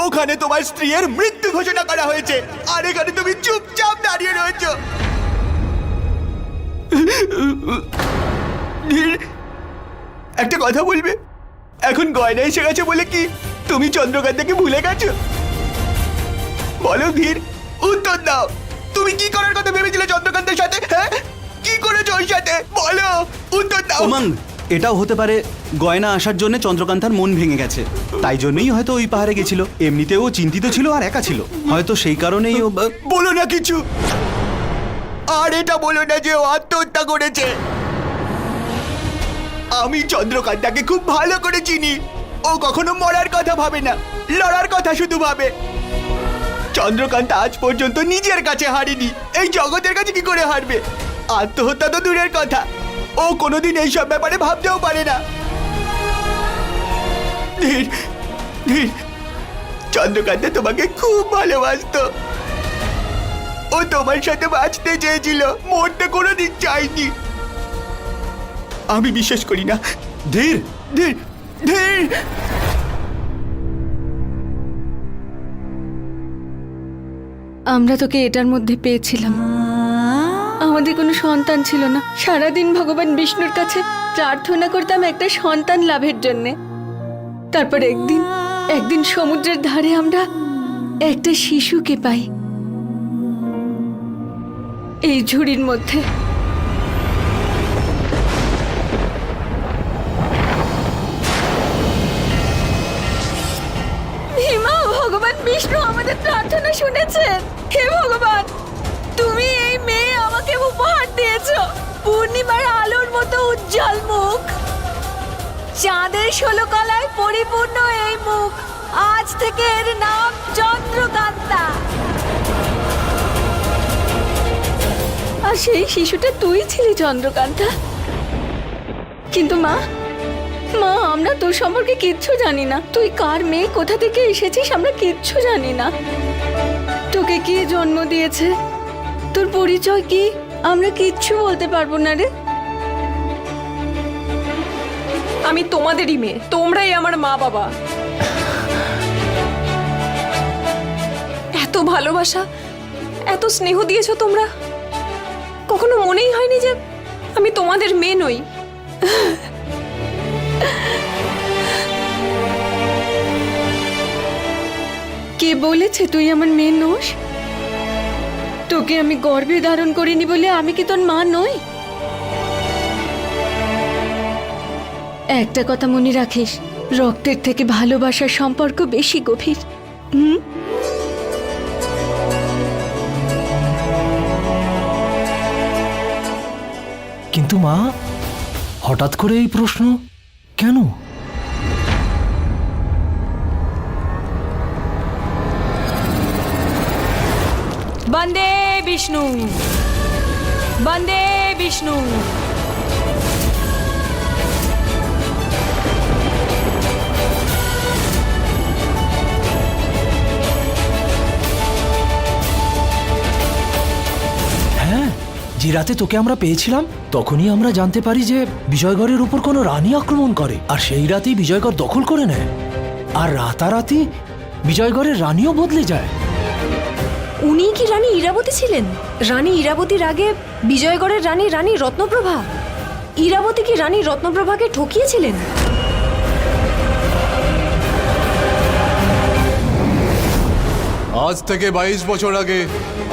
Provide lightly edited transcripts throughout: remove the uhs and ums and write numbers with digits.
ওখানে তোমার স্ত্রীর মৃত্যু ঘোষণা করা হয়েছে, আর এখানে তুমি চুপচাপ দাঁড়িয়ে রয়েছো। ধীর, একটা কথা বলবে? এখন গয়না এসে গেছে বলে কি তুমি চন্দ্রকান্তাকে ভুলে গেছো? বলো ধীর, উত্তর দাও। তুমি কি করার কথা ভেবেছিলে চন্দ্রকান্তের সাথে? হ্যাঁ, কি করেছো ওর সাথে? বলো, উত্তর দাও। উমঙ্গ, এটাও হতে পারে গয়না আসার জন্য চন্দ্রকান্তার মন ভেঙে গেছে, তাই জন্যই হয়তো ওই পাহাড়ে গেছিল। এমনিতেও ও চিন্তিত ছিল আর একা ছিল, হয়তো সেই কারণেই ও বলো না কিছু। আর এটা বলো না যে ও আত্মহত্যা করেছে। আমি চন্দ্রকান্তাকে খুব ভালো করে চিনি। ও কখনো মরার কথা ভাবে না, লড়ার কথা শুধু ভাবে। চন্দ্রকান্তা আজ পর্যন্ত নিজের কাছে হারেনি, এই জগতের কাছে কি করে হারবে? আত্মহত্যা তো দূরের কথা, ও কোনোদিন এইসব ব্যাপারে ভাবতেও পারে না। ধীর ধীর, চন্দ্রকান্তা তোমাকে খুব ভালোবাসতো। ও তোমার সাথে বাঁচতে চেয়েছিল, মরতে কোনোদিন চাইনি। আমি বিশ্বাস করি না। ধীর ধীর ধীর, আমরা তোকে এটার মধ্যে পেয়েছিলাম। আমাদের কোনো সন্তান ছিল না। সারাদিন ভগবান বিষ্ণুর কাছে প্রার্থনা করতাম একটা সন্তান লাভের জন্যে। তারপর একদিন সমুদ্রের ধারে আমরা একটা শিশুকে পাই, এই ঝুড়ির মধ্যে। হিমা, ভগবান বিষ্ণু আমাদের প্রার্থনা শুনেছেন। হে ভগবান, তুমি এই মেয়ে আমাকে উপহার দিয়েছো। পূর্ণিমার আলোর মতো উজ্জ্বল মুখ, চাঁদের 16 কলায় পরিপূর্ণ এই মুখ। আজ থেকে এর নাম চন্দ্রকান্তা। আর সেই শিশুটা তুই ছিলি চন্দ্রকান্তা। কিন্তু মা, আমরা তোর সম্পর্কে কিচ্ছু জানি না। তুই কার মেয়ে, কোথা থেকে এসেছিস, আমরা কিচ্ছু জানি না। তোকে কে জন্ম দিয়েছে, তোর পরিচয় কি, আমরা কিচ্ছু বলতে পারবো না রে। আমি তোমাদেরই মেয়ে, তোমরাই আমার মা বাবা। এত ভালোবাসা, এত স্নেহ দিয়েছো তোমরা, কখনো মনেই হয়নি যে আমি তোমাদের মেয়ে নই। কে বলেছে তুই আমার মেয়ে নোস? তোকে আমি গর্ভে ধারণ করিনি বলে আমি কি তোর মা নই? একটা কথা মনে রাখিস, রক্তের থেকে ভালোবাসার সম্পর্ক বেশি গভীর। কিন্তু মা, হঠাৎ করে এই প্রশ্ন কেন? বন্দে বিষ্ণু, বন্দে বিষ্ণু। হ্যাঁ, যে রাতে তোকে আমরা পেয়েছিলাম তখনই আমরা জানতে পারি যে বিজয়গড়ের উপর কোনো রানী আক্রমণ করে, আর সেই রাতেই বিজয়গড় দখল করে নেয়। আর রাতারাতি বিজয়গড়ের রানীও বদলে যায়। উনি কি রানী ইরাবতী ছিলেন? রানী ইরাবতীর আগে বিজয়গড়ের রানী রত্নপ্রভা। ইরাবতী কি রানী রত্নপ্রভাকে ঠকিয়েছিলেন? আজ থেকে 22 বছর আগে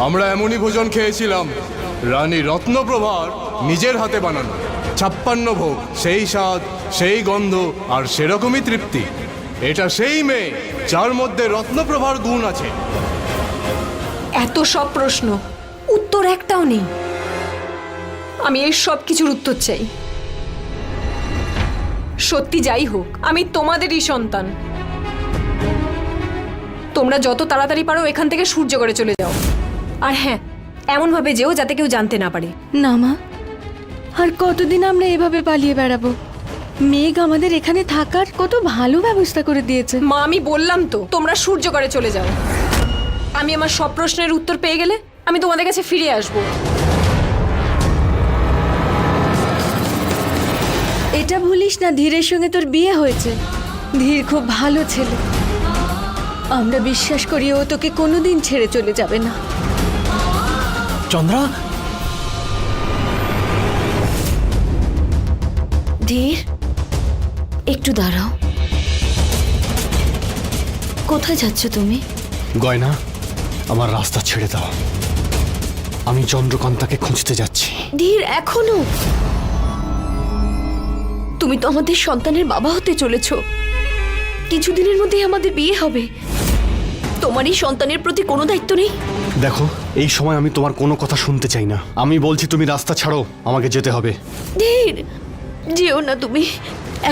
আমরা এমনই ভোজন খেয়েছিলাম, রানী রত্নপ্রভার নিজের হাতে বানানো 56 ভোগ, সেই স্বাদ, সেই গন্ধ আর সেরকমই তৃপ্তি। এটা সেই মেয়ে যার মধ্যে রত্নপ্রভার গুণ আছে। এত সব প্রশ্ন, উত্তর একটাও নেই। আমি এই সব কিছুর উত্তর চাই। সত্যি যাই হোক, আমি তোমাদেরই সন্তান। তোমরা যত তাড়াতাড়ি পারো এখান থেকে সূর্যগড়ে চলে যাও। আর হ্যাঁ, এমনভাবে যেও যাতে কেউ জানতে না পারে। না মা, আর কতদিন আমরা এভাবে পালিয়ে বেড়াবো? মেঘ আমাদের এখানে থাকার কত ভালো ব্যবস্থা করে দিয়েছে। মা, আমি বললাম তো তোমরা সূর্যগড়ে চলে যাও। আমি আমার সব প্রশ্নের উত্তর পেয়ে গেলে আমি তোমাদের কাছে ফিরে আসব। এটা ভুলিস না, ধীরের সঙ্গে তোর বিয়ে হয়েছে। ধীর খুব ভালো ছেলে। আমরা বিশ্বাস করি ও তোকে কোনোদিন ছেড়ে চলে যাবে না। চন্দ্রা, ধীর, একটু দাঁড়াও। কোথায় যাচ্ছ তুমি? গয়না, আমার রাস্তা ছেড়ে দাও। আমি চন্দ্রকান্তাকে খুঁজতে যাচ্ছি। ধীর, এখনো তুমি তো আমাদের সন্তানের বাবা হতে চলেছো। কিছুদিনের মধ্যেই আমাদের বিয়ে হবে। তোমার এই সন্তানের প্রতি কোনো দায়িত্ব নেই? দেখো, এই সময় আমি তোমার কোনো কথা শুনতে চাই না। আমি বলছি তুমি রাস্তা ছাড়ো, আমাকে যেতে হবে। ধীর, যেও না তুমি।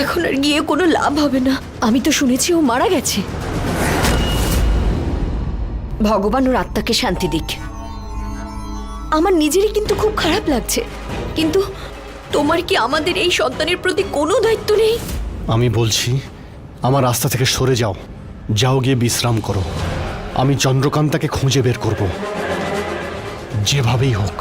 এখন আর গিয়ে কোনো লাভ হবে না। আমি তো শুনেছি ও মারা গেছে। ভগবান ওর আত্মাকে শান্তি দিক। আমার নিজেরই কিন্তু খুব খারাপ লাগছে, কিন্তু তোমার কি আমাদের এই সন্তানের প্রতি কোনো দায়িত্ব নেই? আমি বলছি আমার রাস্তা থেকে সরে যাও। যাও, গিয়ে বিশ্রাম করো। আমি চন্দ্রকান্তাকে খুঁজে বের করব, যেভাবেই হোক।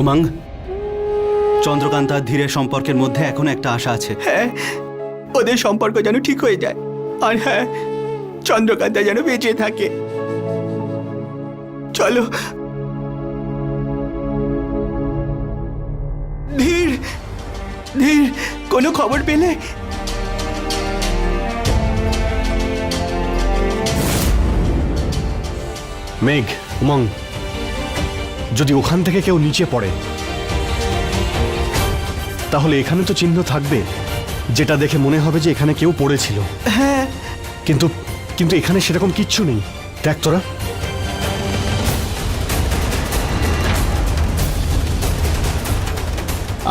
উমঙ্গ, চন্দ্রকান্তা আর ধীরের সম্পর্কের মধ্যে এখনো একটা আশা আছে। হ্যাঁ, ওদের সম্পর্ক যেন ঠিক হয়ে যায়। আর হ্যাঁ, চন্দ্রকান্তা যেন বেঁচে থাকে। চলো। ধীর, ধীর, কোনো খবর পেলে? মেঘ, উমং, যদি ওখান থেকে কেউ নিচে পড়ে তাহলে এখানে তো চিহ্ন থাকবে, যেটা দেখে মনে হবে যে এখানে কেউ পড়েছিল। হ্যাঁ, কিন্তু কিন্তু এখানে সেরকম কিচ্ছু নেই। দেখ তোরা।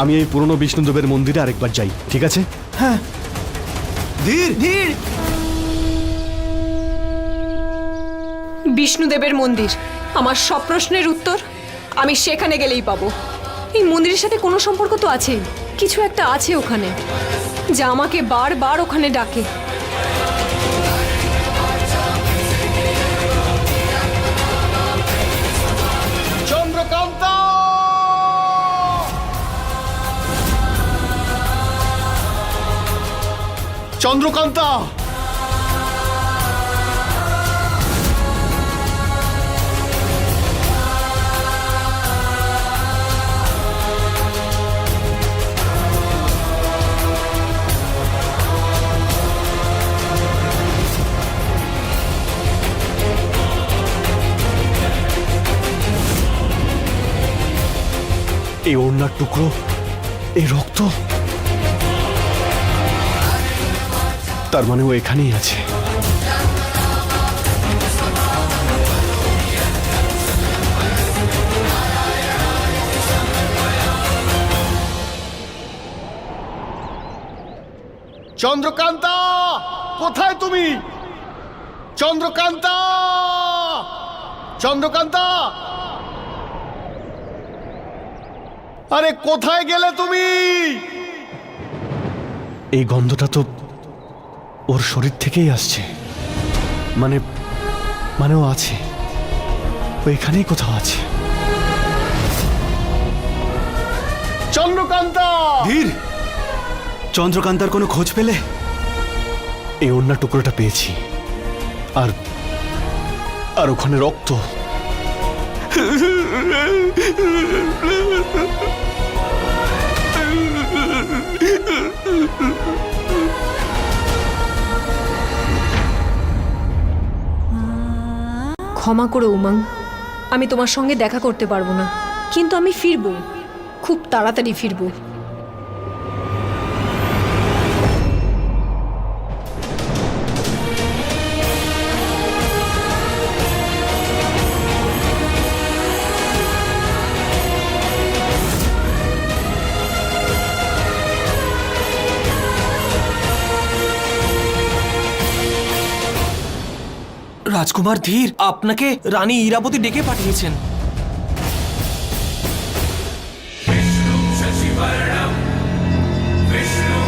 আমি এই পুরনো বিষ্ণুদেবের মন্দিরে আরেকবার যাই, ঠিক আছে? ধীর, ধীর। বিষ্ণুদেবের মন্দির, আমার সব প্রশ্নের উত্তর আমি সেখানে গেলেই পাবো। এই মন্দিরের সাথে কোনো সম্পর্ক তো আছে, কিছু একটা আছে ওখানে যা আমাকে বারবার ওখানে ডাকে। চন্দ্রকান্তা! চন্দ্রকান্তা! এই ওড়নার টুকরো, এই রক্ত, তার মানে ও এখানেই আছে। চন্দ্রকান্তা, কোথায় তুমি? চন্দ্রকান্তা! চন্দ্রকান্তা! আরে কোথায় গেলে তুমি? এই গন্ধটা তো ওর শরীর থেকেই আসছে। মানে ও আছে, ও এখানেই কোথাও আছে। চন্দ্রকান্তা! ধীর, চন্দ্রকান্তার কোনো খোঁজ পেলে? এই ওড়না টুকরোটা পেয়েছি, আর আর ওখানে রক্ত। ক্ষমা করো উমং, আমি তোমার সঙ্গে দেখা করতে পারবো না, কিন্তু আমি ফিরবো, খুব তাড়াতাড়ি ফিরবো। রাজকুমার ধীর, আপনাকে রানী ইরাবতী ডেকে পাঠিয়েছেন। विष्णु शशिवर्णं विष्णु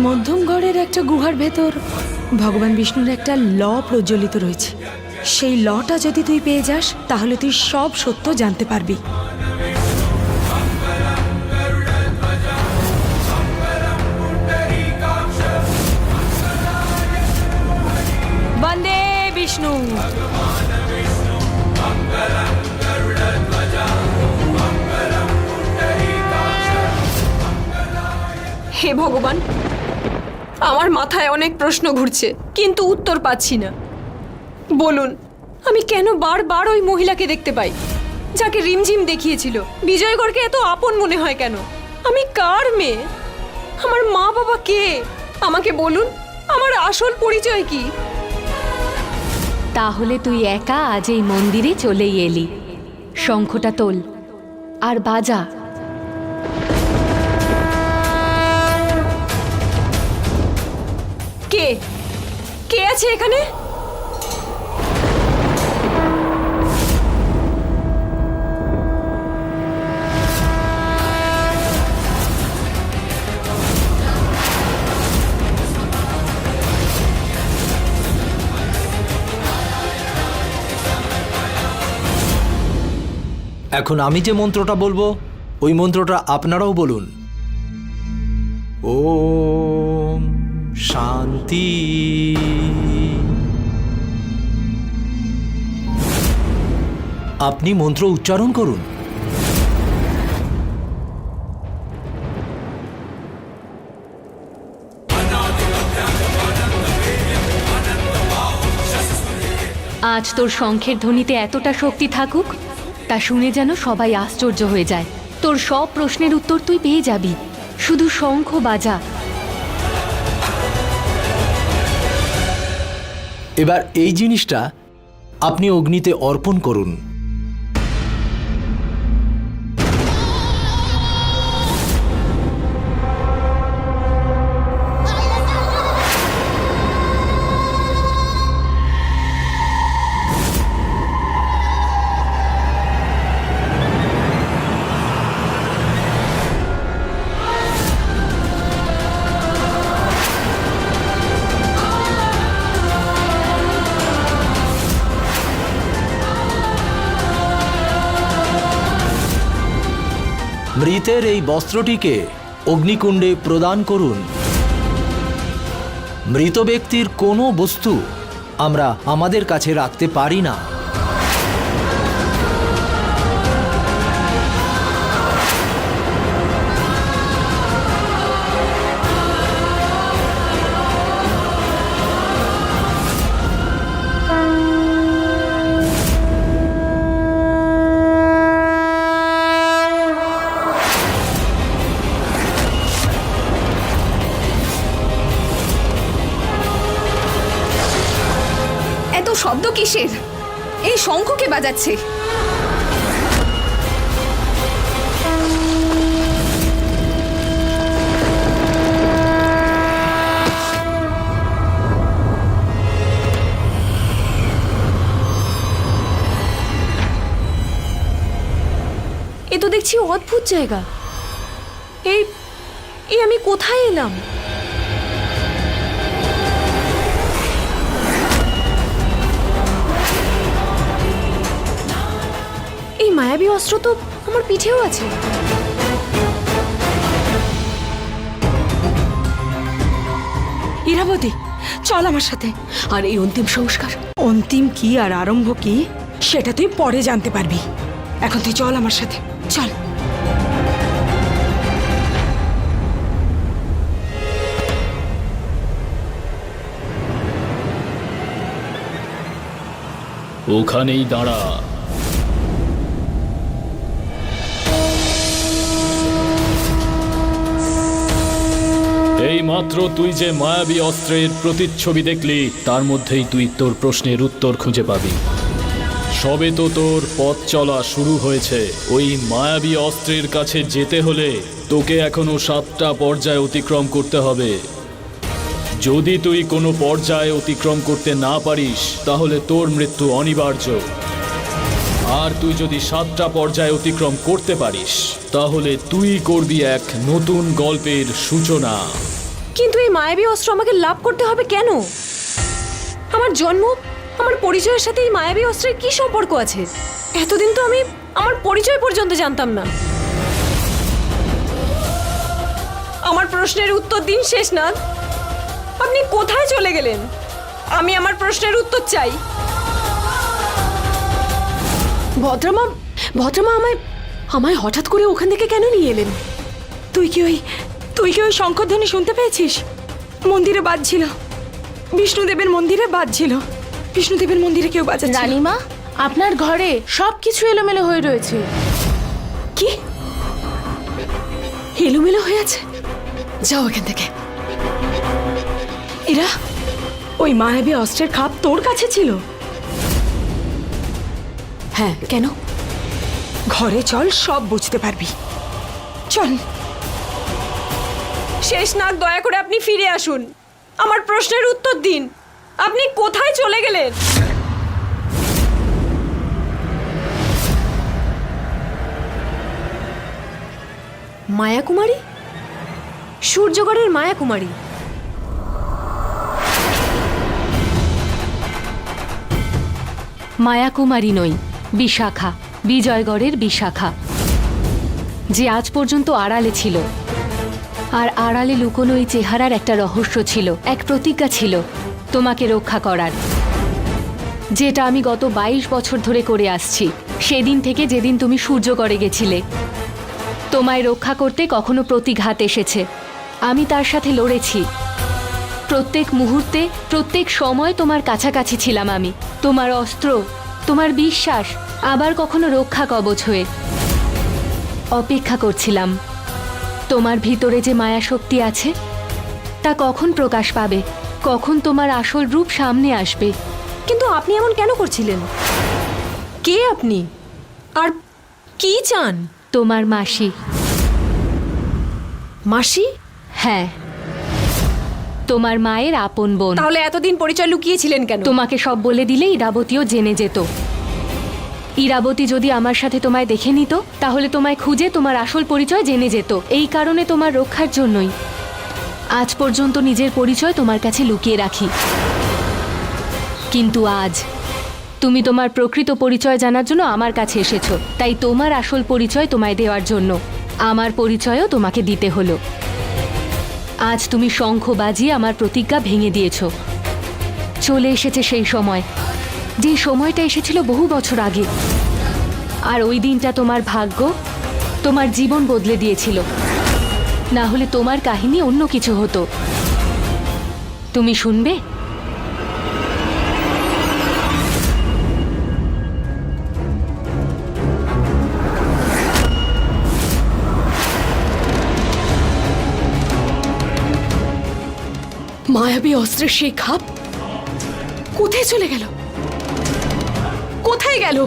মধ্যম গড়ের একটা গুহার ভেতর ভগবান বিষ্ণুর একটা ল প্রজ্বলিত রয়েছে। সেই লটা যদি তুই পেয়ে যাস তাহলে তুই সব সত্য জানতে পারবি। বন্দে বিষ্ণু। হে ভগবান, আমার মাথায় অনেক প্রশ্ন ঘুরছে কিন্তু উত্তর পাচ্ছি না। বলুন, আমি কেন বারবার ওই মহিলাকে দেখতে পাই যাকে রিমঝিম দেখিয়েছিল? বিজয়গড়কে এত আপন মনে হয় কেন? আমি কার মেয়ে? আমার মা বাবা কে? আমাকে বলুন, আমার আসল পরিচয় কি? তাহলে তুই একা আজ এই মন্দিরে চলেই এলি। শঙ্খটা তোল আর বাজা। কে কে আছে এখানে? এখন আমি যে মন্ত্রটা বলবো ওই মন্ত্রটা আপনারাও বলুন। ওম শান্তি। আপনি মন্ত্র উচ্চারণ করুন। আজ তোর শঙ্খের ধ্বনিতে এতটা শক্তি থাকুক, তা শুনে যেন সবাই আশ্চর্য হয়ে যায়। তোর সব প্রশ্নের উত্তর তুই পেয়ে যাবি, শুধু শঙ্খ বাজা। এবার এই জিনিসটা আপনি অগ্নিতে অর্পণ করুন। মৃতের এই বস্ত্রটিকে অগ্নিকুণ্ডে প্রদান করুন। মৃত ব্যক্তির কোনো বস্তু আমরা আমাদের কাছে রাখতে পারি না। এত শব্দ কিসের? এই শঙ্খকে বাজাচ্ছে। এ তো দেখছি অদ্ভুত জায়গা। এই এই আমি কোথায় এলাম? এই মায়াবী অস্ত্র তো আমার পিঠেও আছে। ইরাবতী, চল আমার সাথে। আর এই অন্তিম সংস্কার? অন্তিম কি আর আরম্ভ কি সেটা তুই পরে জানতে পারবি। এখন তুই চল আমার সাথে, চল। ওখানেই দাঁড়া। এই মাত্র তুই যে মায়াবী অস্ত্রের প্রতিচ্ছবি দেখলি, তার মধ্যেই তুই তোর প্রশ্নের উত্তর খুঁজে পাবি। সবে তো তোর পথ চলা শুরু হয়েছে। ওই মায়াবী অস্ত্রের কাছে যেতে হলে তোকে এখনো 7টা পর্যায় অতিক্রম করতে হবে। যদি তুই কোনো পর্যায়ে অতিক্রম করতে না পারিস তাহলে তোর মৃত্যু অনিবার্য। আর তুই যদি 7টা পর্যায়ে অতিক্রম করতে পারিস তাহলে তুই করবি এক নতুন গল্পের সূচনা। কিন্তু এই মায়াবী অস্ত্র আমাকে লাভ করতে হবে কেন? আমার জন্ম, আমার পরিচয়ের সাথে এই মায়াবী অস্ত্রের কি সম্পর্ক আছে? এতদিন তো আমি আমার পরিচয় পর্যন্ত জানতাম না। আমার প্রশ্নের উত্তর দিন শেষনাগ। আপনি কোথায় চলে গেলেন? আমি আমার প্রশ্নের উত্তর চাই। ভদ্রমা, ভদ্রমা আমায় হঠাৎ করে ওখান থেকে কেন নিয়ে এলেন? তুই কি ওই শঙ্খধ্বনি শুনতে পেয়েছিস? মন্দিরে বাজছিল, বিষ্ণুদেবের মন্দিরে বাজছিল। বিষ্ণুদেবের মন্দিরে কেউ বাজাচ্ছে। রানীমা, আপনার ঘরে সবকিছু এলোমেলো হয়ে রয়েছে। কি এলোমেলো হয়ে আছে? যাও এখান থেকে। এরা ওই মায়াবী অস্ত্রের খাপ তোর কাছে ছিল? হ্যাঁ, কেন? ঘরে চল, সব বুঝতে পারবি। চল। শেষনাগ, দয়া করে আপনি ফিরে আসুন। আমার প্রশ্নের উত্তর দিন। আপনি কোথায় চলে গেলেন? মায়াকুমারী? সূর্যগড়ের মায়াকুমারী? মায়াকুমারী নই, বিশাখা, বিজয়গড়ের বিশাখা, যে আজ পর্যন্ত আড়ালে ছিল। আর আড়ালে লুকোনো এই চেহারার একটা রহস্য ছিল, এক প্রতিজ্ঞা ছিল তোমাকে রক্ষা করার, যেটা আমি গত 22 বছর ধরে করে আসছি। সেদিন থেকে যেদিন তুমি সূর্যগড়ে গেছিলে, তোমায় রক্ষা করতে কখনো প্রতিঘাত এসেছে, আমি তার সাথে লড়েছি। প্রত্যেক মুহূর্তে, প্রত্যেক সময় তোমার কাছাকাছি ছিলাম আমি, তোমার অস্ত্র, তোমার বিশ্বাস, আবার কখনো রক্ষা কবচ হয়ে অপেক্ষা করছিলাম। তোমার ভিতরে যে মায়া শক্তি আছে তা কখন প্রকাশ পাবে, কখন তোমার আসল রূপ সামনে আসবে। কিন্তু আপনি এমন কেন করছিলেন? কে আপনি? আর কি চান? তোমার মাসি। মাসি? হ্যাঁ, তোমার মায়ের আপন বোন। তাহলে এতদিন পরিচয় লুকিয়েছিলেন কেন? তোমাকে সব বলে দিলে ইরাবতীও জেনে যেত। ইরাবতী যদি আমার সাথে তোমায় দেখে নিত, তাহলে তোমায় খুঁজে তোমার আসল পরিচয় জেনে যেত। এই কারণে তোমার রক্ষার জন্যই আজ পর্যন্ত নিজের পরিচয় তোমার কাছে লুকিয়ে রাখি। কিন্তু আজ তুমি তোমার প্রকৃত পরিচয় জানার জন্য আমার কাছে এসেছো, তাই তোমার আসল পরিচয় তোমায় দেওয়ার জন্য আমার পরিচয়ও তোমাকে দিতে হলো। আজ তুমি শঙ্খ বাজিয়ে আমার প্রতিজ্ঞা ভেঙে দিয়েছো। চলে এসেছে সেই সময়, যে সময়টা এসেছিল বহু বছর আগে। আর ওই দিনটা তোমার ভাগ্য, তোমার জীবন বদলে দিয়েছিল। না হলে তোমার কাহিনী অন্য কিছু হতো। তুমি শুনবে? মায়াবী অস্ত্রের সেই খাপ কোথায় চলে গেল? কোথায় গেল?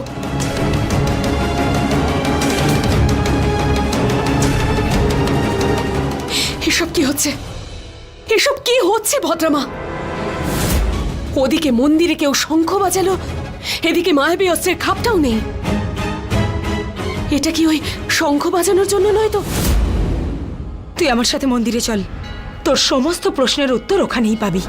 এসব কি হচ্ছে? এসব কি হচ্ছে ভদ্রমা? ওদিকে মন্দিরে কেউ শঙ্খ বাজালো, এদিকে মায়াবী অস্ত্রের খাপটাও নেই। এটা কি ওই শঙ্খ বাজানোর জন্য নয় তো? তুই আমার সাথে মন্দিরে চল, তোর সমস্ত প্রশ্নের উত্তর ওখানেই পাবি।